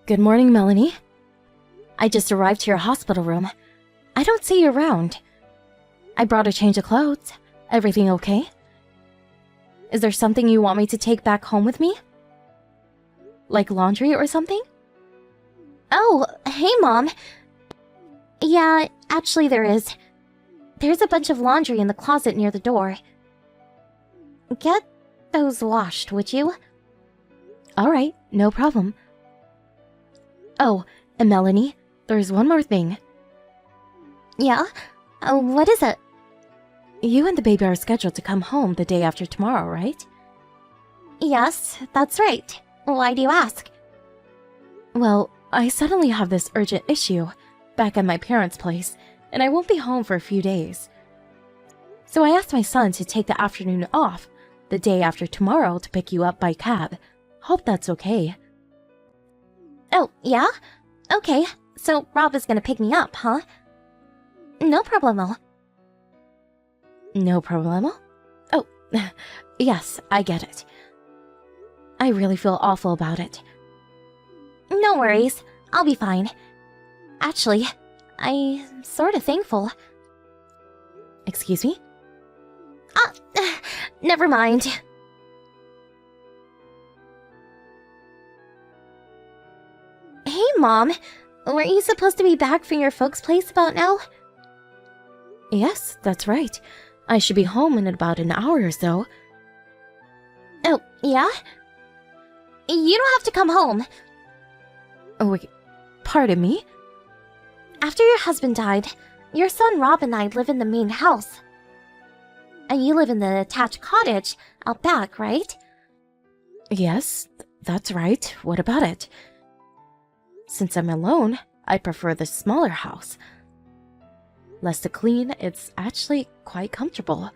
Good morning, Melanie. I just arrived to your hospital room. I don't see you around. I brought a change of clothes. Everything okay? Is there something you want me to take back home with me? Like laundry or something? Oh, hey, Mom. Yeah, actually there is. There's a bunch of laundry in the closet near the door. Get those washed, would you? Alright, no problem. Oh, and Melanie, there's one more thing. Yeah? What is it? You and the baby are scheduled to come home the day after tomorrow, right? Yes, that's right. Why do you ask? Well, I suddenly have this urgent issue back at my parents' place, and I won't be home for a few days. So I asked my son to take the afternoon off the day after tomorrow to pick you up by cab. Hope that's okay. Oh, yeah? Okay, so Rob is gonna pick me up, huh? No problemo. No problemo? Oh, yes, I get it. I really feel awful about it. No worries, I'll be fine. Actually, I'm sorta thankful. Excuse me? Never mind. Hey, Mom. Weren't you supposed to be back from your folks' place about now? Yes, that's right. I should be home in about an hour or so. Oh, yeah? You don't have to come home. Oh, wait, pardon me? After your husband died, your son Rob and I live in the main house. And you live in the attached cottage out back, right? Yes, that's right. What about it? Since I'm alone, I prefer the smaller house. Less to clean, it's actually quite comfortable.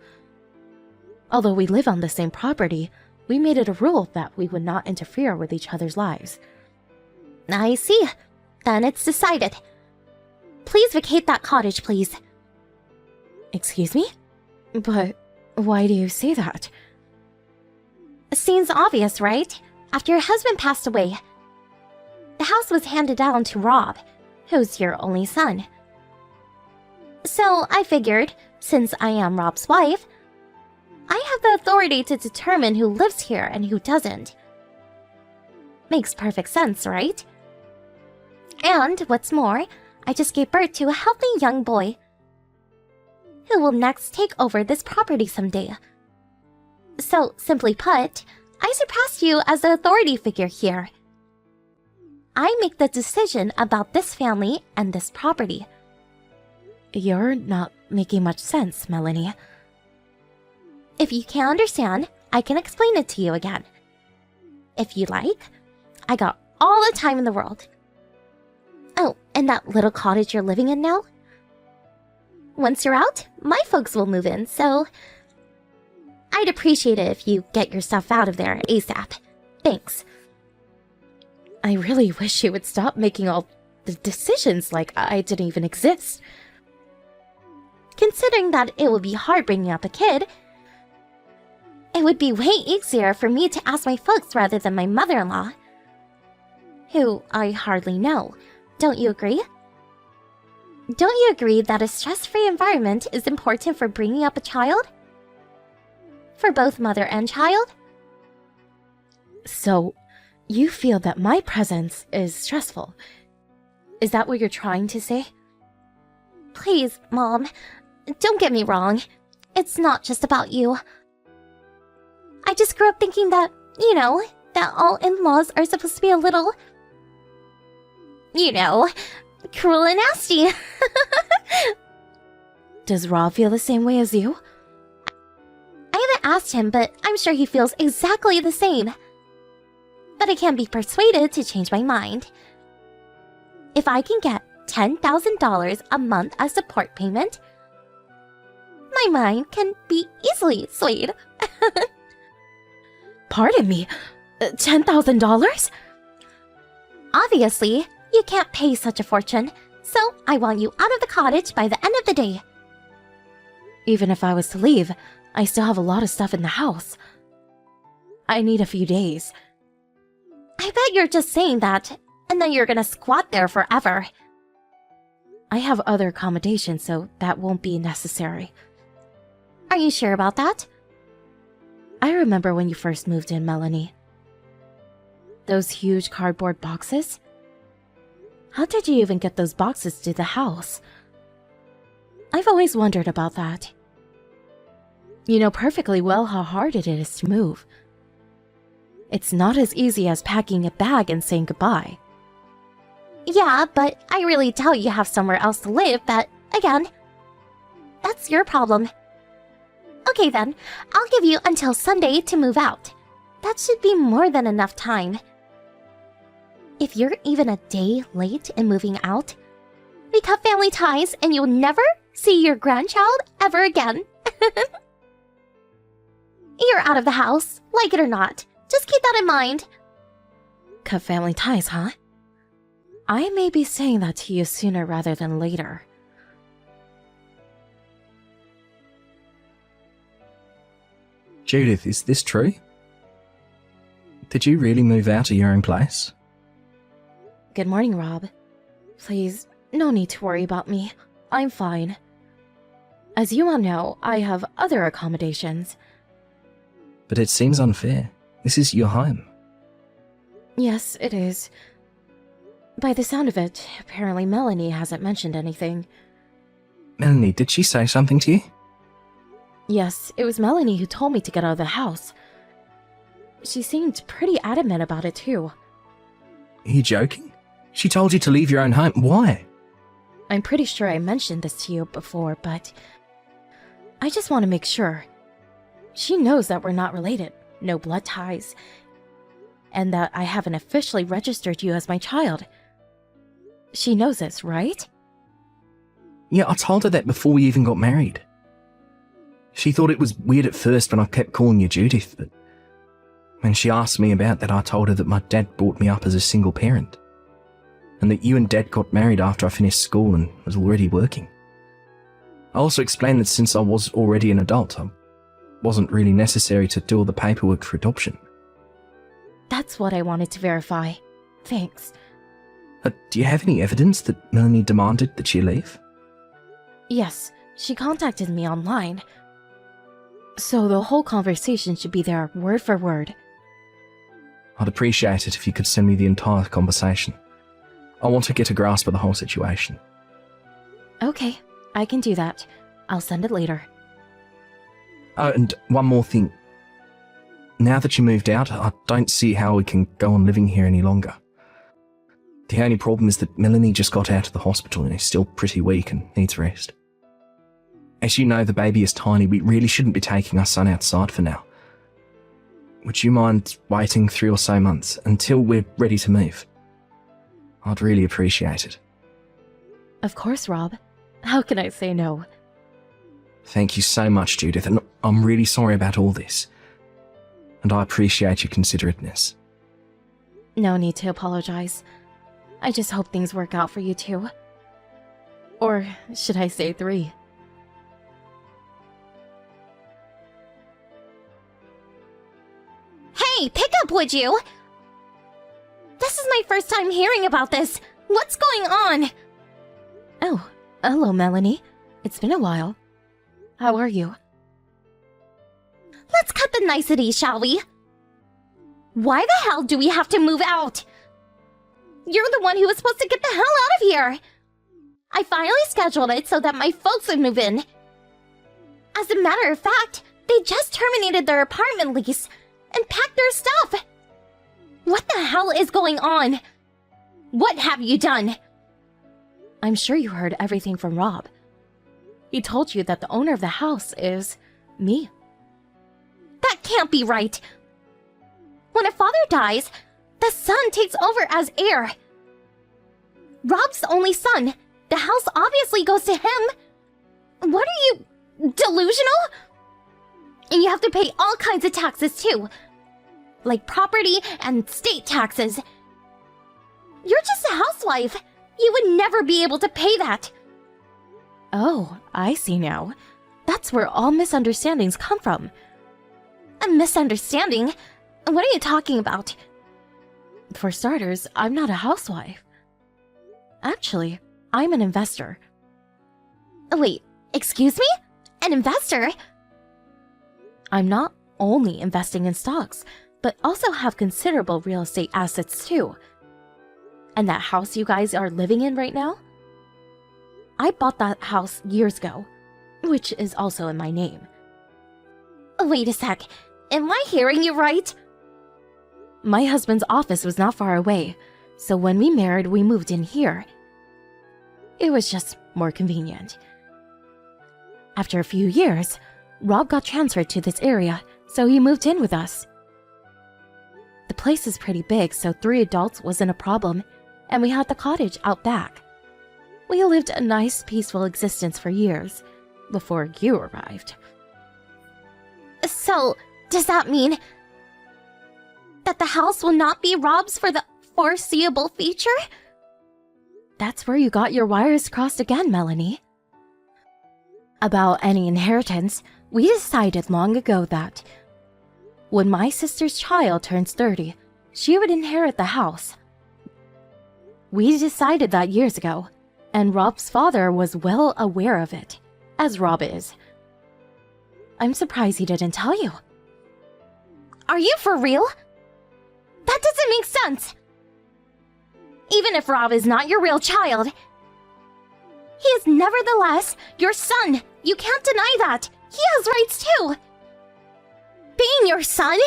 Although we live on the same property, we made it a rule that we would not interfere with each other's lives. I see. Then it's decided. Please vacate that cottage, please. Excuse me? But why do you say that? Seems obvious, right? After your husband passed away, the house was handed down to Rob, who's your only son. So I figured, since I am Rob's wife, I have the authority to determine who lives here and who doesn't. Makes perfect sense, right? And what's more, I just gave birth to a healthy young boy who will next take over this property someday. So, simply put, I surpassed you as the authority figure here. I make the decision about this family and this property. You're not making much sense, Melanie. If you can't understand, I can explain it to you again. If you like, I got all the time in the world. Oh, and that little cottage you're living in now? Once you're out, my folks will move in, so I'd appreciate it if you get your stuff out of there ASAP. Thanks. I really wish you would stop making all the decisions like I didn't even exist. Considering that it would be hard bringing up a kid, it would be way easier for me to ask my folks rather than my mother-in-law, who I hardly know. Don't you agree? Don't you agree that a stress-free environment is important for bringing up a child? For both mother and child? So, you feel that my presence is stressful. Is that what you're trying to say? Please, Mom, don't get me wrong. It's not just about you. I just grew up thinking that, that all in-laws are supposed to be a little, cruel and nasty. Does Rob feel the same way as you? I haven't asked him, but I'm sure he feels exactly the same. But I can't be persuaded to change my mind. If I can get $10,000 a month as support payment, my mind can be easily swayed. Pardon me, $10,000? Obviously, you can't pay such a fortune, so I want you out of the cottage by the end of the day. Even if I was to leave, I still have a lot of stuff in the house. I need a few days. I bet you're just saying that and then you're gonna squat there forever. I have other accommodations, so that won't be necessary. Are you sure about that? I remember when you first moved in, Melanie. Those huge cardboard boxes? How did you even get those boxes to the house? I've always wondered about that. You know perfectly well how hard it is to move. It's not as easy as packing a bag and saying goodbye. Yeah, but I really doubt you have somewhere else to live, but again, that's your problem. Okay then, I'll give you until Sunday to move out. That should be more than enough time. If you're even a day late in moving out, we cut family ties and you'll never see your grandchild ever again. You're out of the house, like it or not. Just keep that in mind. Cut family ties, huh? I may be saying that to you sooner rather than later. Judith, is this true? Did you really move out of your own place? Good morning, Rob. Please, no need to worry about me. I'm fine. As you all know, I have other accommodations. But it seems unfair. This is your home. Yes, it is. By the sound of it, apparently Melanie hasn't mentioned anything. Melanie, did she say something to you? Yes, it was Melanie who told me to get out of the house. She seemed pretty adamant about it too. Are you joking? She told you to leave your own home. Why? I'm pretty sure I mentioned this to you before, but I just want to make sure. She knows that we're not related, no blood ties, and that I haven't officially registered you as my child. She knows this, right? Yeah, I told her that before we even got married. She thought it was weird at first when I kept calling you Judith, but when she asked me about that, I told her that my dad brought me up as a single parent, and that you and Dad got married after I finished school and was already working. I also explained that since I was already an adult, I wasn't really necessary to do all the paperwork for adoption. That's what I wanted to verify. Thanks. Do you have any evidence that Melanie demanded that she leave? Yes, she contacted me online. So the whole conversation should be there word for word. I'd appreciate it if you could send me the entire conversation. I want to get a grasp of the whole situation. Okay, I can do that. I'll send it later. Oh, and one more thing. Now that you moved out, I don't see how we can go on living here any longer. The only problem is that Melanie just got out of the hospital and is still pretty weak and needs rest. As you know, the baby is tiny. We really shouldn't be taking our son outside for now. Would you mind waiting 3 or so months until we're ready to move? I'd really appreciate it. Of course, Rob. How can I say no? Thank you so much, Judith, and I'm really sorry about all this. And I appreciate your considerateness. No need to apologize. I just hope things work out for you two. Or should I say 3? Hey, pick up, would you? This is my first time hearing about this. What's going on? Oh, hello, Melanie. It's been a while. How are you? Let's cut the niceties, shall we? Why the hell do we have to move out? You're the one who was supposed to get the hell out of here. I finally scheduled it so that my folks would move in. As a matter of fact, they just terminated their apartment lease and packed their stuff. What the hell is going on? What have you done? I'm sure you heard everything from Rob. He told you that the owner of the house is me. That can't be right. When a father dies, the son takes over as heir. Rob's the only son. The house obviously goes to him. What are you, delusional? And you have to pay all kinds of taxes too, like property and state taxes. You're just a housewife. You would never be able to pay that. Oh, I see now. That's where all misunderstandings come from. A misunderstanding? What are you talking about? For starters, I'm not a housewife. Actually, I'm an investor. Wait, excuse me? An investor? I'm not only investing in stocks, but also have considerable real estate assets too. And that house you guys are living in right now? I bought that house years ago, which is also in my name. Wait a sec, am I hearing you right? My husband's office was not far away, so when we married, we moved in here. It was just more convenient. After a few years, Rob got transferred to this area, so he moved in with us. The place is pretty big, so 3 adults wasn't a problem, and we had the cottage out back. We lived a nice, peaceful existence for years, before you arrived. So, does that mean that the house will not be Rob's for the foreseeable future? That's where you got your wires crossed again, Melanie. About any inheritance, we decided long ago that when my sister's child turns 30, she would inherit the house. We decided that years ago, and Rob's father was well aware of it, as Rob is. I'm surprised he didn't tell you. Are you for real? That doesn't make sense. Even if Rob is not your real child, he is nevertheless your son. You can't deny that. He has rights too. Being your son,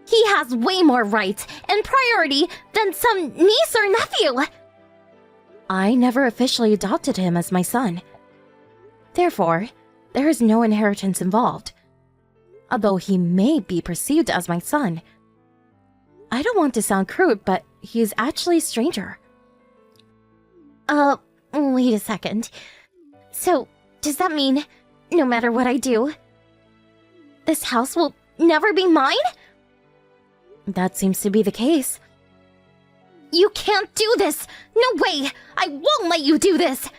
he has way more rights and priority than some niece or nephew. I never officially adopted him as my son. Therefore, there is no inheritance involved. Although he may be perceived as my son. I don't want to sound crude, but he is actually a stranger. Wait a second. So, does that mean no matter what I do, this house will never be mine? That seems to be the case. You can't do this! No way! I won't let you do this!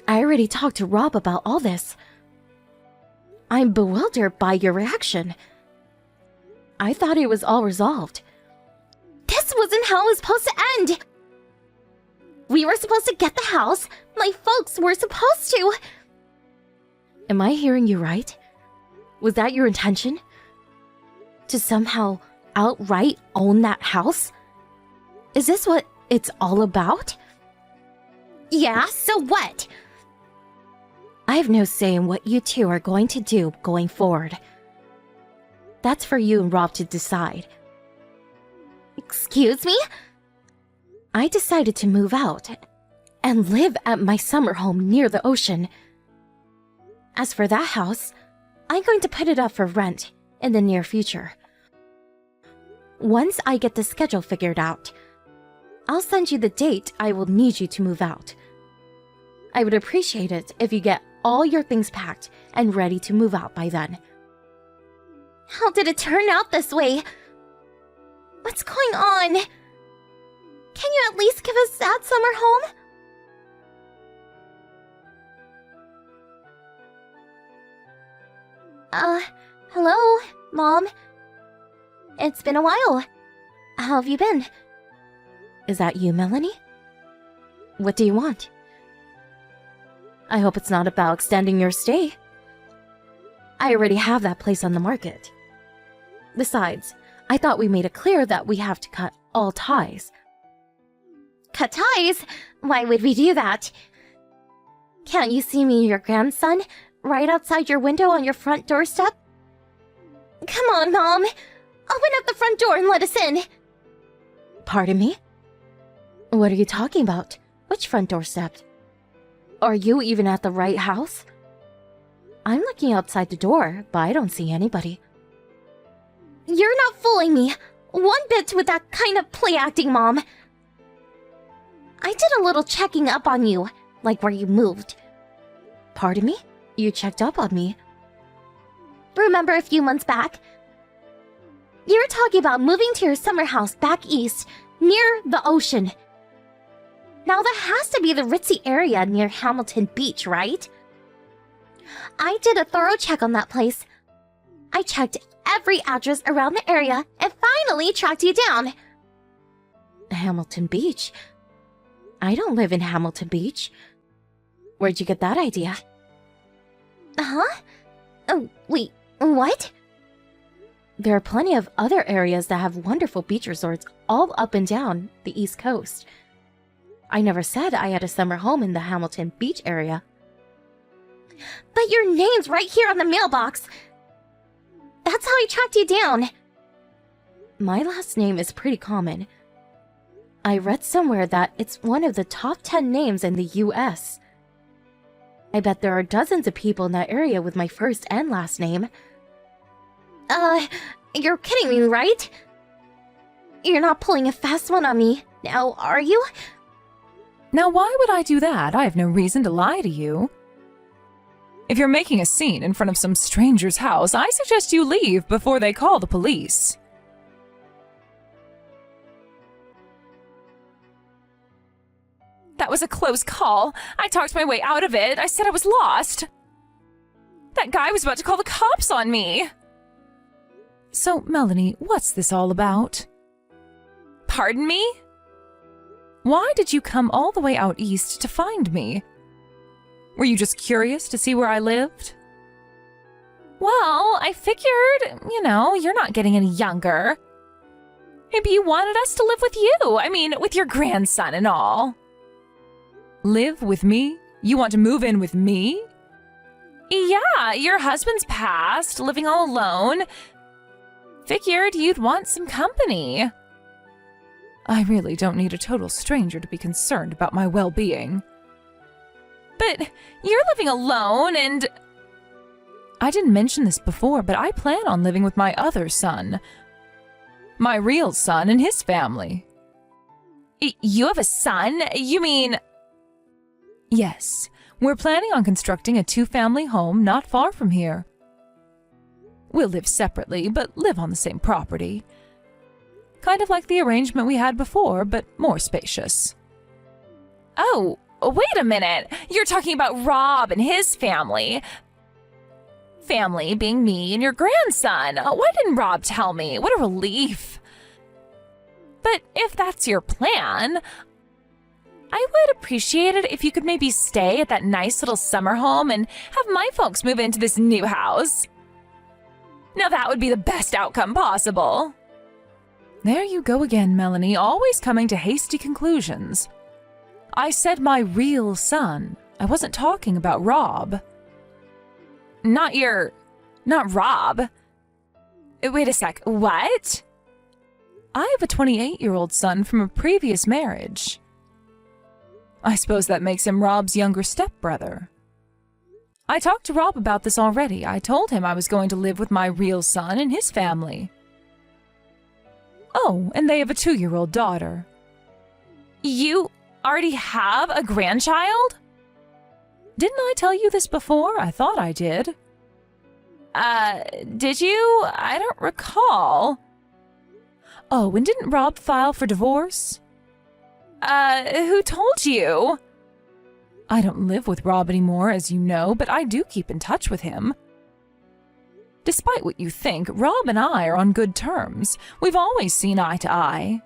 I already talked to Rob about all this. I'm bewildered by your reaction. I thought it was all resolved. This wasn't how it was supposed to end! We were supposed to get the house. My folks were supposed to. Am I hearing you right? Was that your intention? To somehow outright own that house? Is this what it's all about? Yeah, so what? I have no say in what you two are going to do going forward. That's for you and Rob to decide. Excuse me? I decided to move out and live at my summer home near the ocean. As for that house, I'm going to put it up for rent in the near future. Once I get the schedule figured out, I'll send you the date I will need you to move out. I would appreciate it if you get all your things packed and ready to move out by then. How did it turn out this way? What's going on? Can you at least give us that summer home? Hello, Mom. It's been a while. How have you been? Is that you, Melanie? What do you want? I hope it's not about extending your stay. I already have that place on the market. Besides, I thought we made it clear that we have to cut all ties. Cut ties? Why would we do that? Can't you see me and your grandson right outside your window on your front doorstep? Come on, Mom. Open up the front door and let us in. Pardon me? What are you talking about? Which front doorstep? Are you even at the right house? I'm looking outside the door, but I don't see anybody. You're not fooling me one bit with that kind of play acting, Mom. I did a little checking up on you, like where you moved. Pardon me? You checked up on me. Remember a few months back? You were talking about moving to your summer house back east, near the ocean. Now that has to be the ritzy area near Hamilton Beach, right? I did a thorough check on that place. I checked every address around the area and finally tracked you down. Hamilton Beach? I don't live in Hamilton Beach. Where'd you get that idea? Huh? Oh, wait, what? There are plenty of other areas that have wonderful beach resorts all up and down the East Coast. I never said I had a summer home in the Hamilton Beach area. But your name's right here on the mailbox. That's how I tracked you down. My last name is pretty common. I read somewhere that it's one of the top 10 names in the US. I bet there are dozens of people in that area with my first and last name. You're kidding me, right? You're not pulling a fast one on me, now are you? Now, why would I do that? I have no reason to lie to you. If you're making a scene in front of some stranger's house, I suggest you leave before they call the police. That was a close call. I talked my way out of it. I said I was lost. That guy was about to call the cops on me. So, Melanie, what's this all about? Pardon me? Why did you come all the way out east to find me? Were you just curious to see where I lived? Well, I figured, you're not getting any younger. Maybe you wanted us to live with you. I mean, with your grandson and all. Live with me? You want to move in with me? Yeah, your husband's passed, living all alone. Figured you'd want some company. I really don't need a total stranger to be concerned about my well-being. But you're living alone and... I didn't mention this before, but I plan on living with my other son. My real son and his family. You have a son? You mean... Yes, we're planning on constructing a 2-family home not far from here. We'll live separately, but live on the same property. Kind of like the arrangement we had before, but more spacious. Oh, wait a minute. You're talking about Rob and his family. Family being me and your grandson. Why didn't Rob tell me? What a relief. But if that's your plan, I would appreciate it if you could maybe stay at that nice little summer home and have my folks move into this new house. Now that would be the best outcome possible. There you go again, Melanie, always coming to hasty conclusions. I said my real son. I wasn't talking about Rob. Not Rob. Wait a sec, what? I have a 28-year-old son from a previous marriage. I suppose that makes him Rob's younger stepbrother. I talked to Rob about this already. I told him I was going to live with my real son and his family. Oh, and they have a 2-year-old daughter. You already have a grandchild? Didn't I tell you this before? I thought I did. Did you? I don't recall. Oh, and didn't Rob file for divorce? Who told you? I don't live with Rob anymore, as you know, but I do keep in touch with him. Despite what you think, Rob and I are on good terms. We've always seen eye to eye.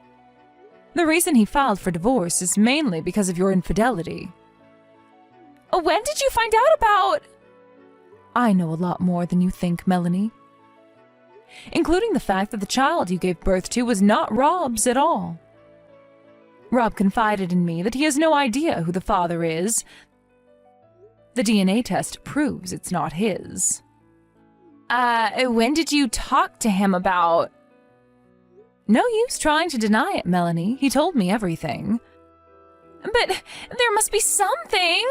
The reason he filed for divorce is mainly because of your infidelity. When did you find out about... I know a lot more than you think, Melanie. Including the fact that the child you gave birth to was not Rob's at all. Rob confided in me that he has no idea who the father is. The DNA test proves it's not his. When did you talk to him about... No use trying to deny it, Melanie. He told me everything. But there must be something!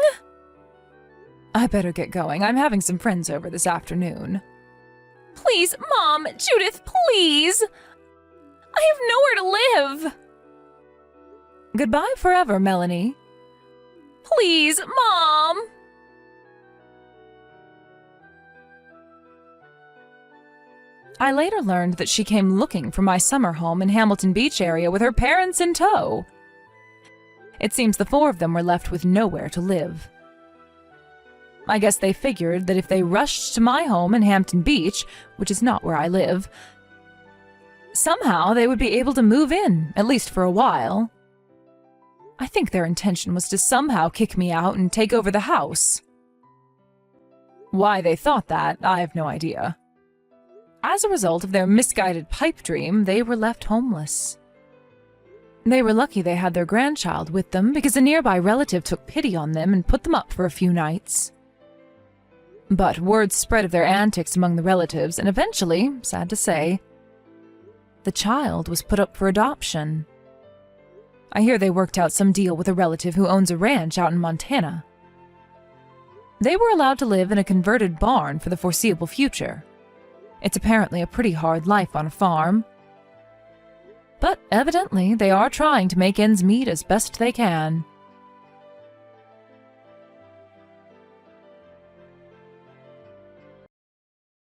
I better get going. I'm having some friends over this afternoon. Please, Mom, Judith, please! I have nowhere to live! Goodbye forever, Melanie. Please, Mom! I later learned that she came looking for my summer home in Hamilton Beach area with her parents in tow. It seems the 4 of them were left with nowhere to live. I guess they figured that if they rushed to my home in Hampton Beach, which is not where I live, somehow they would be able to move in, at least for a while. I think their intention was to somehow kick me out and take over the house. Why they thought that, I have no idea. As a result of their misguided pipe dream, they were left homeless. They were lucky they had their grandchild with them because a nearby relative took pity on them and put them up for a few nights. But word spread of their antics among the relatives, and eventually, sad to say, the child was put up for adoption. I hear they worked out some deal with a relative who owns a ranch out in Montana. They were allowed to live in a converted barn for the foreseeable future. It's apparently a pretty hard life on a farm. But evidently, they are trying to make ends meet as best they can.